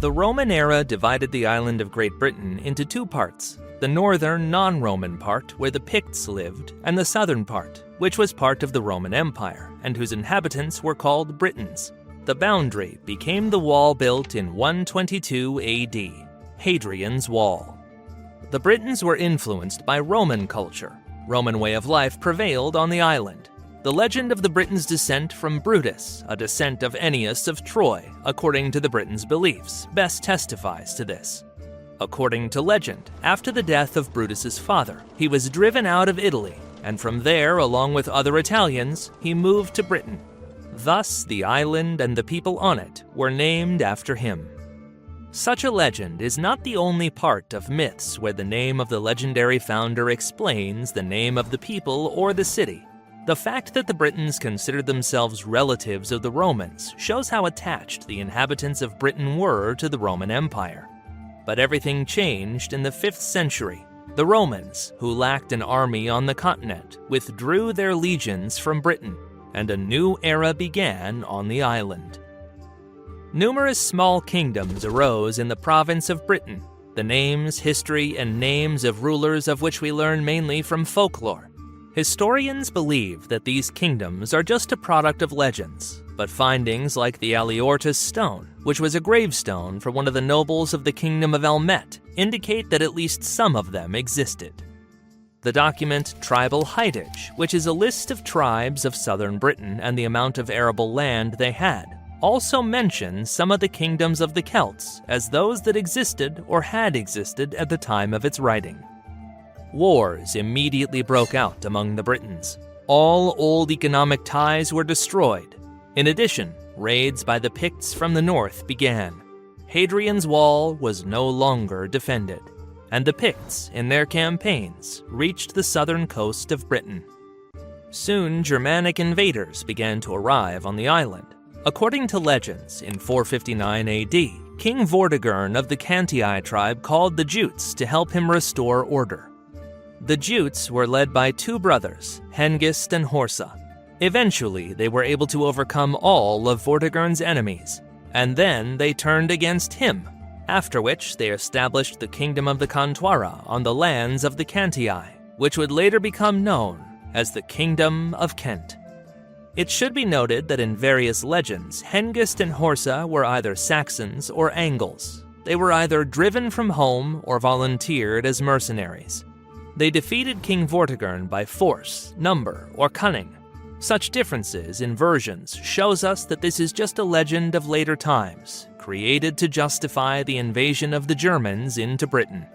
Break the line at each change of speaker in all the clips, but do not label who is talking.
The Roman era divided the island of Great Britain into two parts, the northern non-Roman part where the Picts lived, and the southern part, which was part of the Roman Empire, and whose inhabitants were called Britons. The boundary became the wall built in 122 AD, Hadrian's Wall. The Britons were influenced by Roman culture. Roman way of life prevailed on the island. The legend of the Britons' descent from Brutus, a descent of Ennius of Troy, according to the Britons' beliefs, best testifies to this. According to legend, after the death of Brutus's father, he was driven out of Italy, and from there, along with other Italians, he moved to Britain. Thus, the island and the people on it were named after him. Such a legend is not the only part of myths where the name of the legendary founder explains the name of the people or the city. The fact that the Britons considered themselves relatives of the Romans shows how attached the inhabitants of Britain were to the Roman Empire. But everything changed in the 5th century. The Romans, who lacked an army on the continent, withdrew their legions from Britain, and a new era began on the island. Numerous small kingdoms arose in the province of Britain, the names, history, and names of rulers of which we learn mainly from folklore. Historians believe that these kingdoms are just a product of legends, but findings like the Aliortis stone, which was a gravestone for one of the nobles of the kingdom of Elmet, indicate that at least some of them existed. The document Tribal Heitage, which is a list of tribes of southern Britain and the amount of arable land they had, also mentions some of the kingdoms of the Celts as those that existed or had existed at the time of its writing. Wars immediately broke out among the Britons. All old economic ties were destroyed. In addition, raids by the Picts from the north began. Hadrian's Wall was no longer defended, and the Picts, in their campaigns, reached the southern coast of Britain. Soon, Germanic invaders began to arrive on the island. According to legends, in 459 AD, King Vortigern of the Cantii tribe called the Jutes to help him restore order. The Jutes were led by two brothers, Hengist and Horsa. Eventually, they were able to overcome all of Vortigern's enemies, and then they turned against him, after which they established the kingdom of the Contuara on the lands of the Cantii, which would later become known as the Kingdom of Kent. It should be noted that in various legends, Hengist and Horsa were either Saxons or Angles. They were either driven from home or volunteered as mercenaries. They defeated King Vortigern by force, number, or cunning. Such differences in versions shows us that this is just a legend of later times, created to justify the invasion of the Germans into Britain.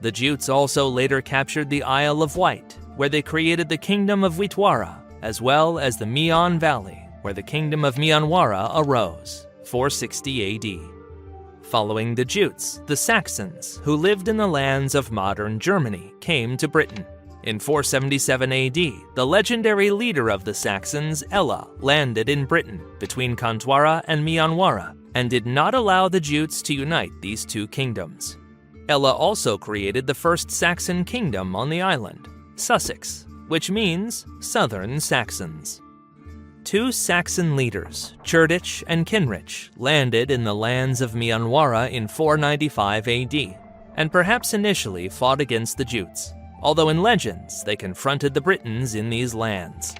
The Jutes also later captured the Isle of Wight, where they created the Kingdom of Witwara, as well as the Meon Valley, where the Kingdom of Meonwara arose, 460 AD. Following the Jutes, the Saxons, who lived in the lands of modern Germany, came to Britain. In 477 AD, the legendary leader of the Saxons, Ella, landed in Britain between Contuara and Meonwara, and did not allow the Jutes to unite these two kingdoms. Ella also created the first Saxon kingdom on the island, Sussex, which means Southern Saxons. Two Saxon leaders, Cerdic and Kenric, landed in the lands of Meonwara in 495 AD, and perhaps initially fought against the Jutes, although in legends they confronted the Britons in these lands.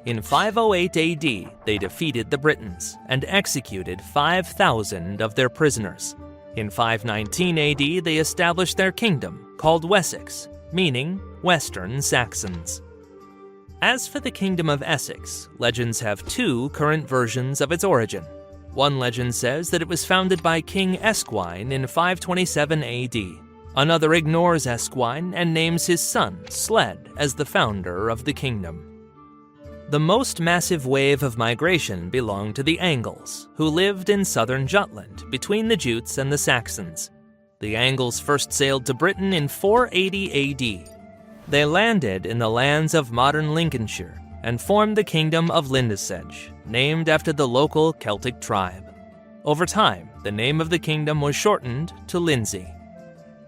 In 508 AD, they defeated the Britons and executed 5,000 of their prisoners. In 519 AD, they established their kingdom, called Wessex, meaning Western Saxons. As for the Kingdom of Essex, legends have two current versions of its origin. One legend says that it was founded by King Esquine in 527 AD. Another ignores Esquine and names his son, Sled, as the founder of the kingdom. The most massive wave of migration belonged to the Angles, who lived in southern Jutland between the Jutes and the Saxons. The Angles first sailed to Britain in 480 AD. They landed in the lands of modern Lincolnshire and formed the Kingdom of Lindesage, named after the local Celtic tribe. Over time, the name of the kingdom was shortened to Lindsey.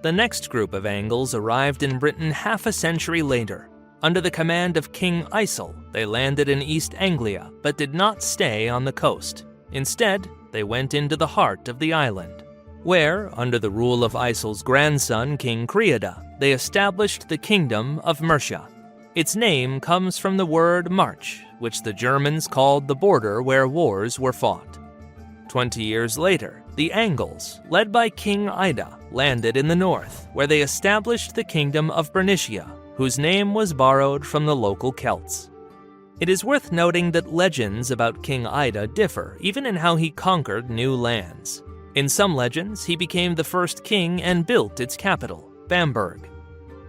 The next group of Angles arrived in Britain half a century later. Under the command of King Isel, they landed in East Anglia but did not stay on the coast. Instead, they went into the heart of the island. where, under the rule of Isil's grandson King Creada, they established the kingdom of Mercia. Its name comes from the word march, which the Germans called the border where wars were fought. 20 years later, the Angles, led by King Ida, landed in the north, where they established the kingdom of Bernicia, whose name was borrowed from the local Celts. It is worth noting that legends about King Ida differ even in how he conquered new lands. In some legends, he became the first king and built its capital, Bamberg.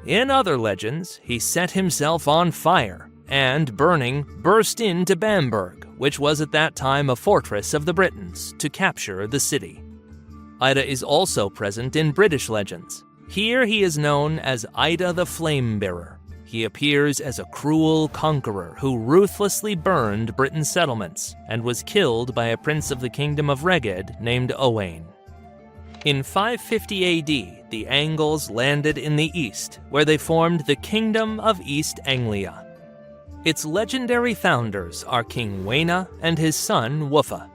In other legends, he set himself on fire and, burning, burst into Bamberg, which was at that time a fortress of the Britons, to capture the city. Ida is also present in British legends. Here he is known as Ida the Flame-Bearer. He appears as a cruel conqueror who ruthlessly burned Britain's settlements and was killed by a prince of the kingdom of Reged named Owain. In 550 AD, the Angles landed in the east, where they formed the Kingdom of East Anglia. Its legendary founders are King Waina and his son Wuffa.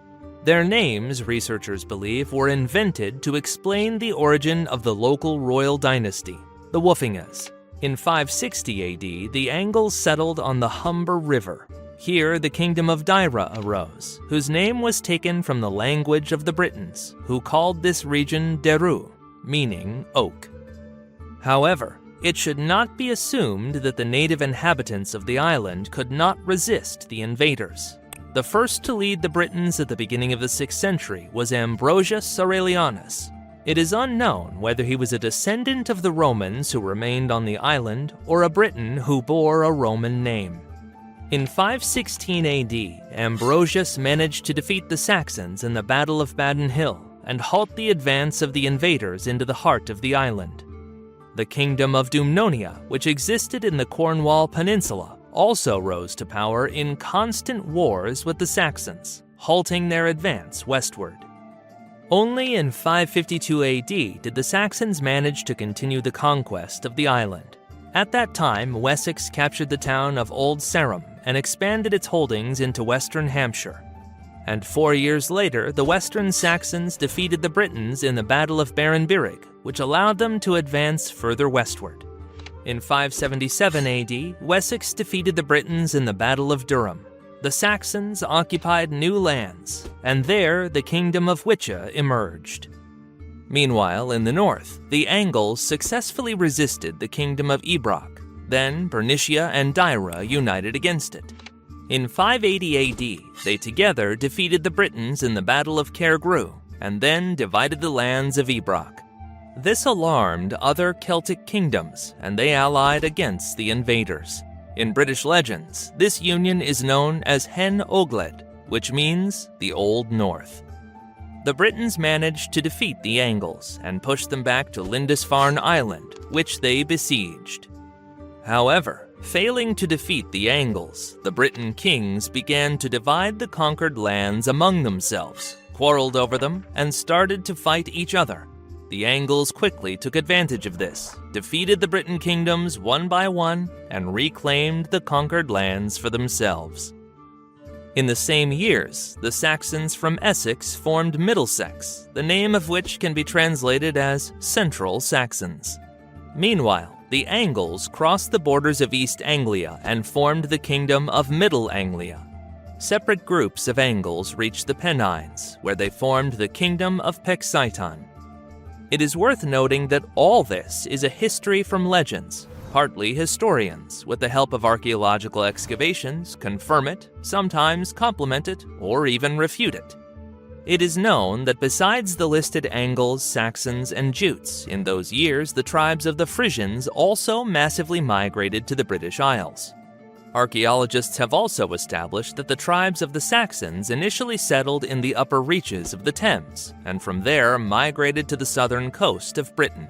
Their names, researchers believe, were invented to explain the origin of the local royal dynasty, the Wuffingas. In 560 AD, the Angles settled on the Humber River. Here, the kingdom of Deira arose, whose name was taken from the language of the Britons, who called this region Deru, meaning oak. However, it should not be assumed that the native inhabitants of the island could not resist the invaders. The first to lead the Britons at the beginning of the 6th century was Ambrosius Aurelianus. It is unknown whether he was a descendant of the Romans who remained on the island or a Briton who bore a Roman name. In 516 AD, Ambrosius managed to defeat the Saxons in the Battle of Badon Hill and halt the advance of the invaders into the heart of the island. The kingdom of Dumnonia, which existed in the Cornwall Peninsula, also rose to power in constant wars with the Saxons, halting their advance westward. Only in 552 AD did the Saxons manage to continue the conquest of the island. At that time, Wessex captured the town of Old Sarum and expanded its holdings into western Hampshire. And 4 years later, the Western Saxons defeated the Britons in the Battle of Barenberg, which allowed them to advance further westward. In 577 AD, Wessex defeated the Britons in the Battle of Durham. The Saxons occupied new lands, and there the kingdom of Wicha emerged. Meanwhile, in the north, the Angles successfully resisted the kingdom of Ebrach. Then Bernicia and Deira united against it. In 580 AD, they together defeated the Britons in the Battle of Cairgru, and then divided the lands of Ebrach. This alarmed other Celtic kingdoms, and they allied against the invaders. In British legends, this union is known as Hen Ogledd, which means the Old North. The Britons managed to defeat the Angles and push them back to Lindisfarne Island, which they besieged. However, failing to defeat the Angles, the Briton kings began to divide the conquered lands among themselves, quarreled over them, and started to fight each other. The Angles quickly took advantage of this, defeated the Briton kingdoms one by one, and reclaimed the conquered lands for themselves. In the same years, the Saxons from Essex formed Middlesex, the name of which can be translated as Central Saxons. Meanwhile, the Angles crossed the borders of East Anglia and formed the kingdom of Middle Anglia. Separate groups of Angles reached the Pennines, where they formed the kingdom of Pexiton. It is worth noting that all this is a history from legends. Partly historians, with the help of archaeological excavations, confirm it, sometimes complement it, or even refute it. It is known that besides the listed Angles, Saxons, and Jutes, in those years the tribes of the Frisians also massively migrated to the British Isles. Archaeologists have also established that the tribes of the Saxons initially settled in the upper reaches of the Thames, and from there migrated to the southern coast of Britain.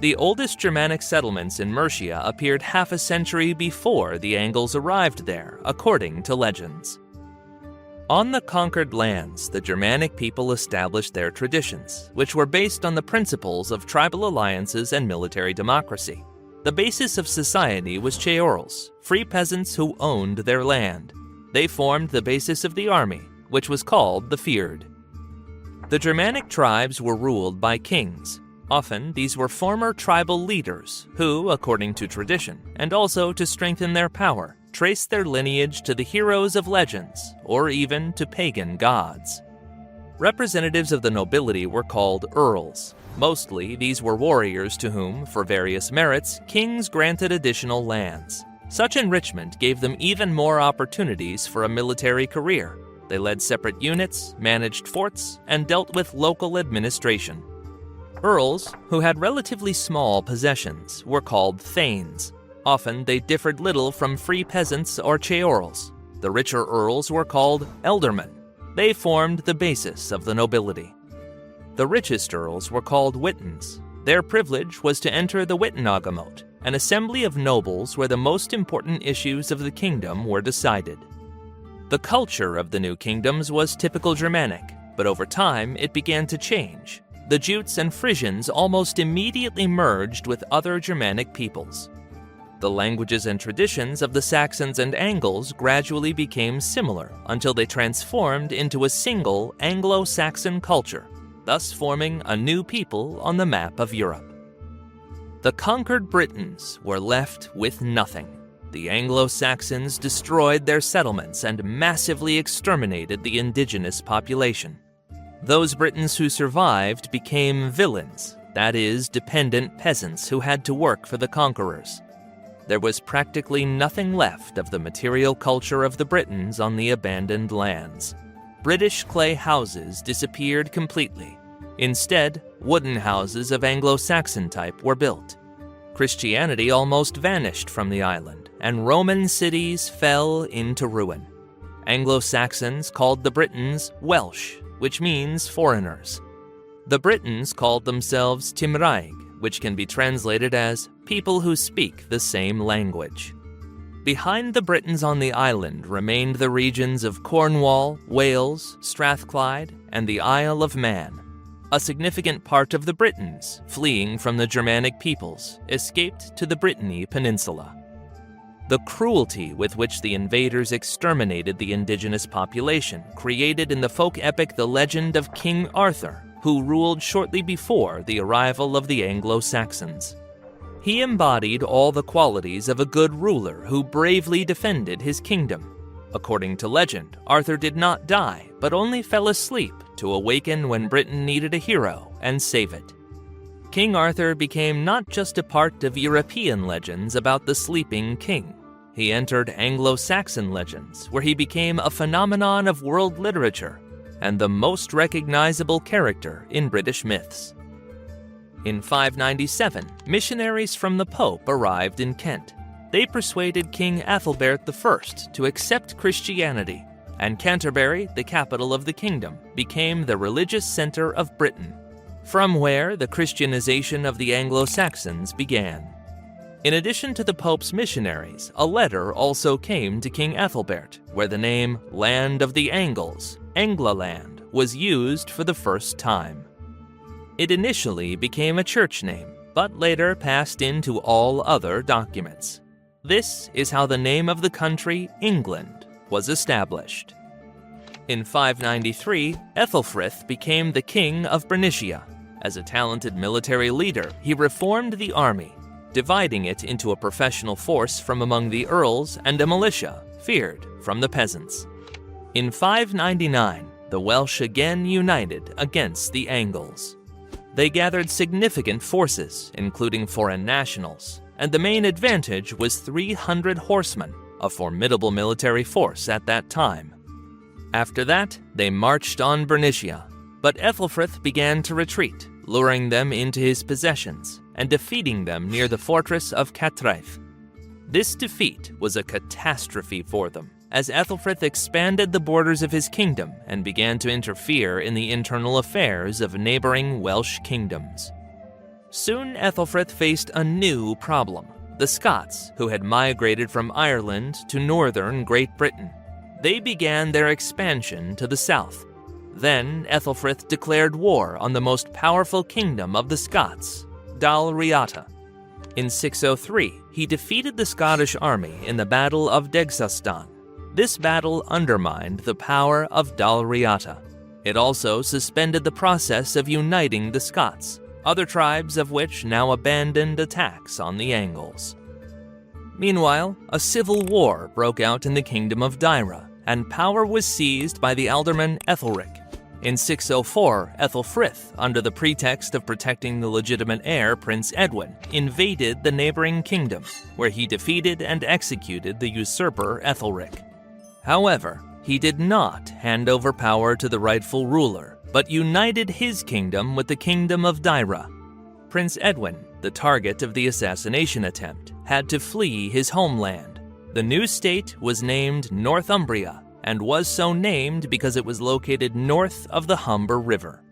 The oldest Germanic settlements in Mercia appeared half a century before the Angles arrived there, according to legends. On the conquered lands, the Germanic people established their traditions, which were based on the principles of tribal alliances and military democracy. The basis of society was ceorls, free peasants who owned their land. They formed the basis of the army, which was called the fyrd. The Germanic tribes were ruled by kings. Often, these were former tribal leaders who, according to tradition, and also to strengthen their power, traced their lineage to the heroes of legends, or even to pagan gods. Representatives of the nobility were called earls. Mostly, these were warriors to whom, for various merits, kings granted additional lands. Such enrichment gave them even more opportunities for a military career. They led separate units, managed forts, and dealt with local administration. Earls, who had relatively small possessions, were called thanes. Often they differed little from free peasants or ceorls. The richer earls were called ealdormen. They formed the basis of the nobility. The richest earls were called witens. Their privilege was to enter the wittenagemot, an assembly of nobles where the most important issues of the kingdom were decided. The culture of the new kingdoms was typical Germanic, but over time it began to change. The Jutes and Frisians almost immediately merged with other Germanic peoples. The languages and traditions of the Saxons and Angles gradually became similar until they transformed into a single Anglo-Saxon culture, thus forming a new people on the map of Europe. The conquered Britons were left with nothing. The Anglo-Saxons destroyed their settlements and massively exterminated the indigenous population. Those Britons who survived became villeins, that is, dependent peasants who had to work for the conquerors. There was practically nothing left of the material culture of the Britons on the abandoned lands. British clay houses disappeared completely. Instead, wooden houses of Anglo-Saxon type were built. Christianity almost vanished from the island, and Roman cities fell into ruin. Anglo-Saxons called the Britons Welsh, which means foreigners. The Britons called themselves Timraig, which can be translated as people who speak the same language. Behind the Britons on the island remained the regions of Cornwall, Wales, Strathclyde, and the Isle of Man. A significant part of the Britons, fleeing from the Germanic peoples, escaped to the Brittany Peninsula. The cruelty with which the invaders exterminated the indigenous population created in the folk epic the legend of King Arthur, who ruled shortly before the arrival of the Anglo-Saxons. He embodied all the qualities of a good ruler who bravely defended his kingdom. According to legend, Arthur did not die, but only fell asleep to awaken when Britain needed a hero and save it. King Arthur became not just a part of European legends about the sleeping king. He entered Anglo-Saxon legends, where he became a phenomenon of world literature and the most recognizable character in British myths. In 597, missionaries from the Pope arrived in Kent. They persuaded King Ethelbert I to accept Christianity, and Canterbury, the capital of the kingdom, became the religious center of Britain, from where the Christianization of the Anglo-Saxons began. In addition to the Pope's missionaries, a letter also came to King Ethelbert, where the name Land of the Angles, Anglaland, was used for the first time. It initially became a church name, but later passed into all other documents. This is how the name of the country, England, was established. In 593, Ethelfrith became the king of Bernicia. As a talented military leader, he reformed the army, dividing it into a professional force from among the earls and a militia, feared from the peasants. In 599, the Welsh again united against the Angles. They gathered significant forces, including foreign nationals, and the main advantage was 300 horsemen, a formidable military force at that time. After that, they marched on Bernicia, but Ethelfrith began to retreat, luring them into his possessions and defeating them near the fortress of Catraeth. This defeat was a catastrophe for them, as Ethelfrith expanded the borders of his kingdom and began to interfere in the internal affairs of neighboring Welsh kingdoms. Soon Ethelfrith faced a new problem: the Scots, who had migrated from Ireland to northern Great Britain. They began their expansion to the south. Then Ethelfrith declared war on the most powerful kingdom of the Scots, Dalriata. In 603, he defeated the Scottish army in the Battle of Degsastan. This battle undermined the power of Dalriata. It also suspended the process of uniting the Scots, other tribes of which now abandoned attacks on the Angles. Meanwhile, a civil war broke out in the kingdom of Deira, and power was seized by the alderman Ethelric. In 604, Ethelfrith, under the pretext of protecting the legitimate heir Prince Edwin, invaded the neighboring kingdom, where he defeated and executed the usurper Ethelric. However, he did not hand over power to the rightful ruler, but united his kingdom with the kingdom of Deira. Prince Edwin, the target of the assassination attempt, had to flee his homeland. The new state was named Northumbria, and was so named because it was located north of the Humber River.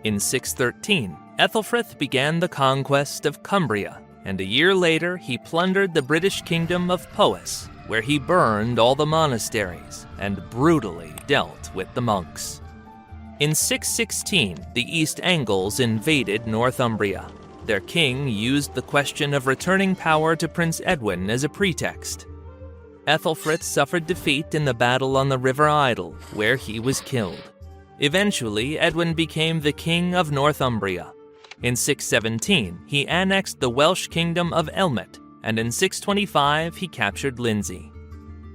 In 613, Ethelfrith began the conquest of Cumbria, and a year later he plundered the British kingdom of Powys, where he burned all the monasteries and brutally dealt with the monks. In 616, the East Angles invaded Northumbria. Their king used the question of returning power to Prince Edwin as a pretext. Ethelfrith suffered defeat in the battle on the River Idle, where he was killed. Eventually, Edwin became the king of Northumbria. In 617, he annexed the Welsh kingdom of Elmet, and in 625 he captured Lindsey.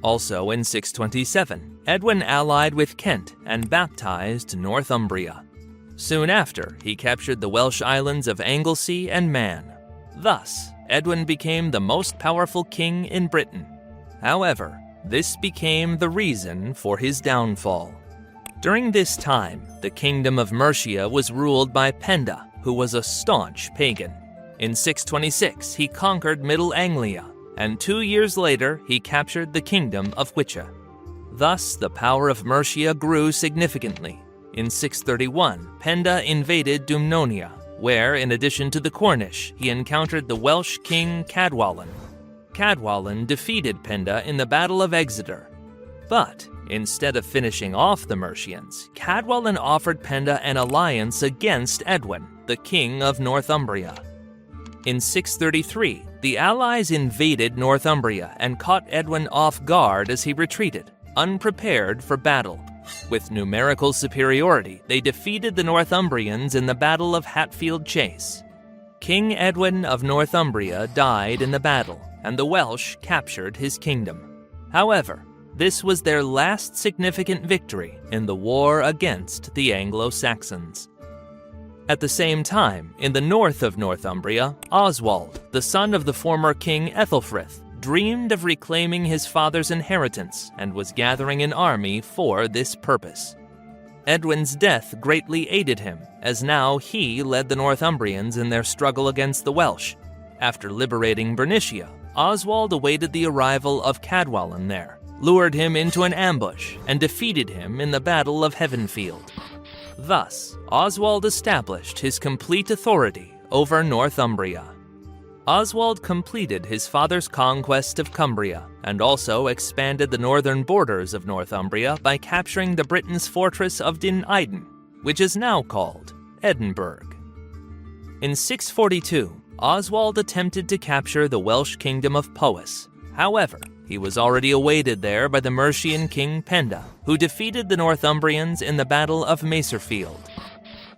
Also in 627, Edwin allied with Kent and baptized Northumbria. Soon after, he captured the Welsh islands of Anglesey and Man. Thus, Edwin became the most powerful king in Britain. However, this became the reason for his downfall. During this time, the kingdom of Mercia was ruled by Penda, who was a staunch pagan. In 626, he conquered Middle Anglia, and 2 years later, he captured the kingdom of Hwicce. Thus, the power of Mercia grew significantly. In 631, Penda invaded Dumnonia, where, in addition to the Cornish, he encountered the Welsh king Cadwallon. Cadwallon defeated Penda in the Battle of Exeter. But, instead of finishing off the Mercians, Cadwallon offered Penda an alliance against Edwin, the king of Northumbria. In 633, the allies invaded Northumbria and caught Edwin off guard as he retreated, unprepared for battle. With numerical superiority, they defeated the Northumbrians in the Battle of Hatfield Chase. King Edwin of Northumbria died in the battle, and the Welsh captured his kingdom. However, this was their last significant victory in the war against the Anglo-Saxons. At the same time, in the north of Northumbria, Oswald, the son of the former king Ethelfrith, dreamed of reclaiming his father's inheritance and was gathering an army for this purpose. Edwin's death greatly aided him, as now he led the Northumbrians in their struggle against the Welsh. After liberating Bernicia, Oswald awaited the arrival of Cadwallon there, lured him into an ambush, and defeated him in the Battle of Heavenfield. Thus, Oswald established his complete authority over Northumbria. Oswald completed his father's conquest of Cumbria, and also expanded the northern borders of Northumbria by capturing the Britons' fortress of Dyn Eiden, which is now called Edinburgh. In 642, Oswald attempted to capture the Welsh kingdom of Powys. However, he was already awaited there by the Mercian king Penda, who defeated the Northumbrians in the Battle of Macerfield.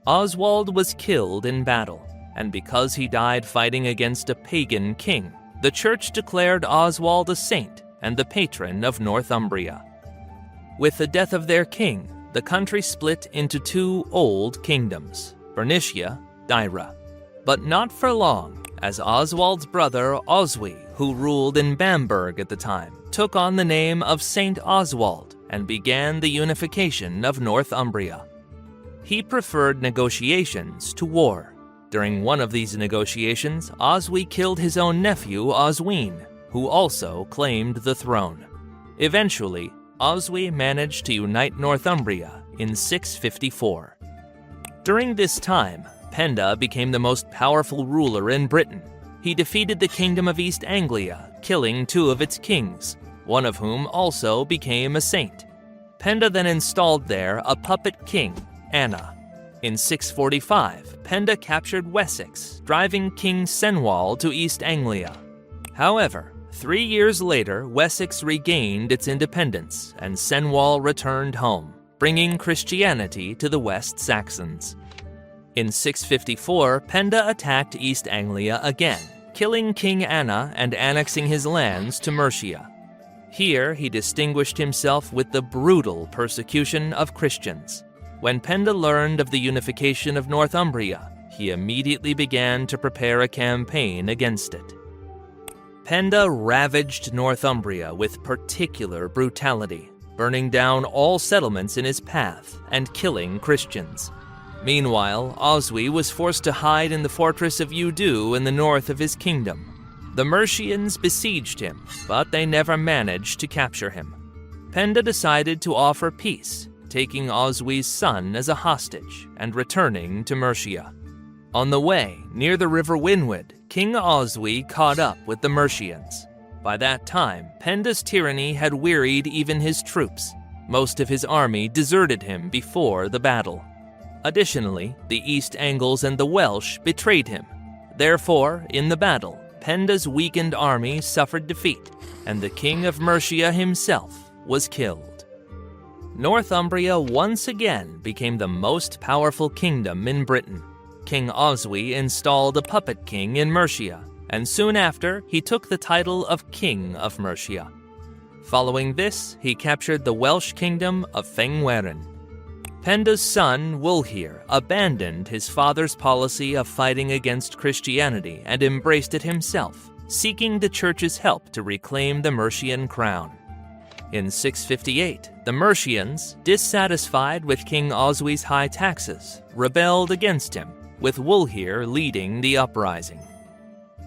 Oswald was killed in battle, and because he died fighting against a pagan king, the church declared Oswald a saint and the patron of Northumbria. With the death of their king, the country split into two old kingdoms, Bernicia, Deira. But not for long, as Oswald's brother Oswy, who ruled in Bamberg at the time, took on the name of Saint Oswald and began the unification of Northumbria. He preferred negotiations to war. During one of these negotiations, Oswy killed his own nephew Oswine, who also claimed the throne. Eventually, Oswy managed to unite Northumbria in 654. During this time, Penda became the most powerful ruler in Britain. He defeated the kingdom of East Anglia, killing 2 of its kings, one of whom also became a saint. Penda then installed there a puppet king, Anna. In 645, Penda captured Wessex, driving King Cenwalh to East Anglia. However, 3 years later, Wessex regained its independence, and Cenwalh returned home. bringing Christianity to the West Saxons. In 654, Penda attacked East Anglia again, killing King Anna and annexing his lands to Mercia. Here, he distinguished himself with the brutal persecution of Christians. When Penda learned of the unification of Northumbria, he immediately began to prepare a campaign against it. Penda ravaged Northumbria with particular brutality, burning down all settlements in his path and killing Christians. Meanwhile, Oswy was forced to hide in the fortress of Udu in the north of his kingdom. The Mercians besieged him, but they never managed to capture him. Penda decided to offer peace, taking Oswy's son as a hostage and returning to Mercia. On the way, near the river Winwood, King Oswy caught up with the Mercians. By that time, Penda's tyranny had wearied even his troops. Most of his army deserted him before the battle. Additionally, the East Angles and the Welsh betrayed him. Therefore, in the battle, Penda's weakened army suffered defeat, and the king of Mercia himself was killed. Northumbria once again became the most powerful kingdom in Britain. King Oswy installed a puppet king in Mercia, and soon after, he took the title of King of Mercia. Following this, he captured the Welsh kingdom of Llangweren. Penda's son, Wulfhere, abandoned his father's policy of fighting against Christianity and embraced it himself, seeking the church's help to reclaim the Mercian crown. In 658, the Mercians, dissatisfied with King Oswy's high taxes, rebelled against him, with Wulfhere leading the uprising.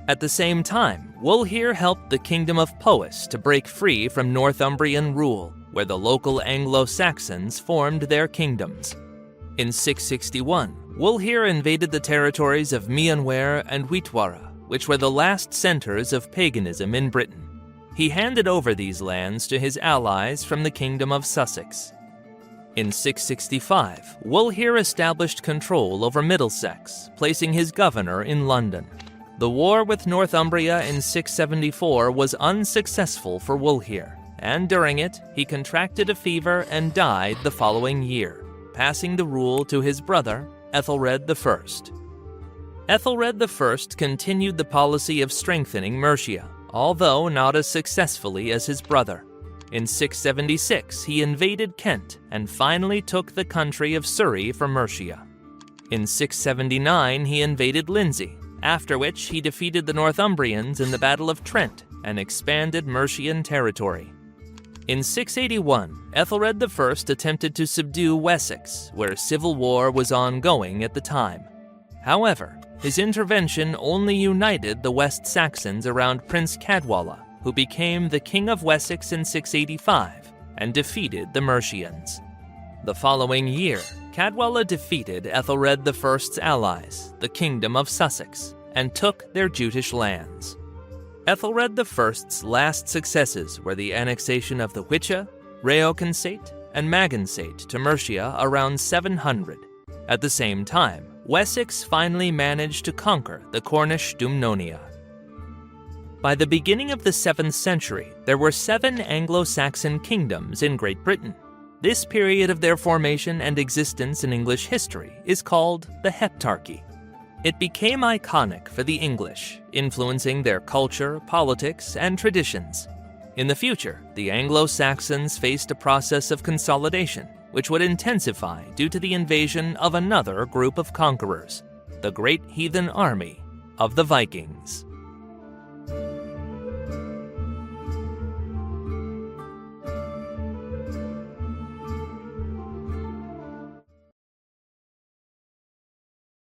At the same time, Wulfhere helped the kingdom of Powys to break free from Northumbrian rule, where the local Anglo-Saxons formed their kingdoms. In 661, Wulfhere invaded the territories of Mianware and Witwara, which were the last centers of paganism in Britain. He handed over these lands to his allies from the Kingdom of Sussex. In 665, Wulfhere established control over Middlesex, placing his governor in London. The war with Northumbria in 674 was unsuccessful for Wulfhere, and during it, he contracted a fever and died the following year, passing the rule to his brother, Ethelred I. Ethelred I continued the policy of strengthening Mercia, although not as successfully as his brother. In 676, he invaded Kent and finally took the country of Surrey from Mercia. In 679, he invaded Lindsey, after which he defeated the Northumbrians in the Battle of Trent and expanded Mercian territory. In 681, Ethelred I attempted to subdue Wessex, where civil war was ongoing at the time. However, his intervention only united the West Saxons around Prince Cadwalla, who became the King of Wessex in 685 and defeated the Mercians. The following year, Cadwalla defeated Ethelred I's allies, the Kingdom of Sussex, and took their Jutish lands. Ethelred I's last successes were the annexation of the Hwicce, Reoconsate, and Magansate to Mercia around 700. At the same time, Wessex finally managed to conquer the Cornish Dumnonia. By the beginning of the 7th century, there were 7 Anglo-Saxon kingdoms in Great Britain. This period of their formation and existence in English history is called the Heptarchy. It became iconic for the English, influencing their culture, politics, and traditions. In the future, the Anglo-Saxons faced a process of consolidation, which would intensify due to the invasion of another group of conquerors, the Great Heathen Army of the Vikings.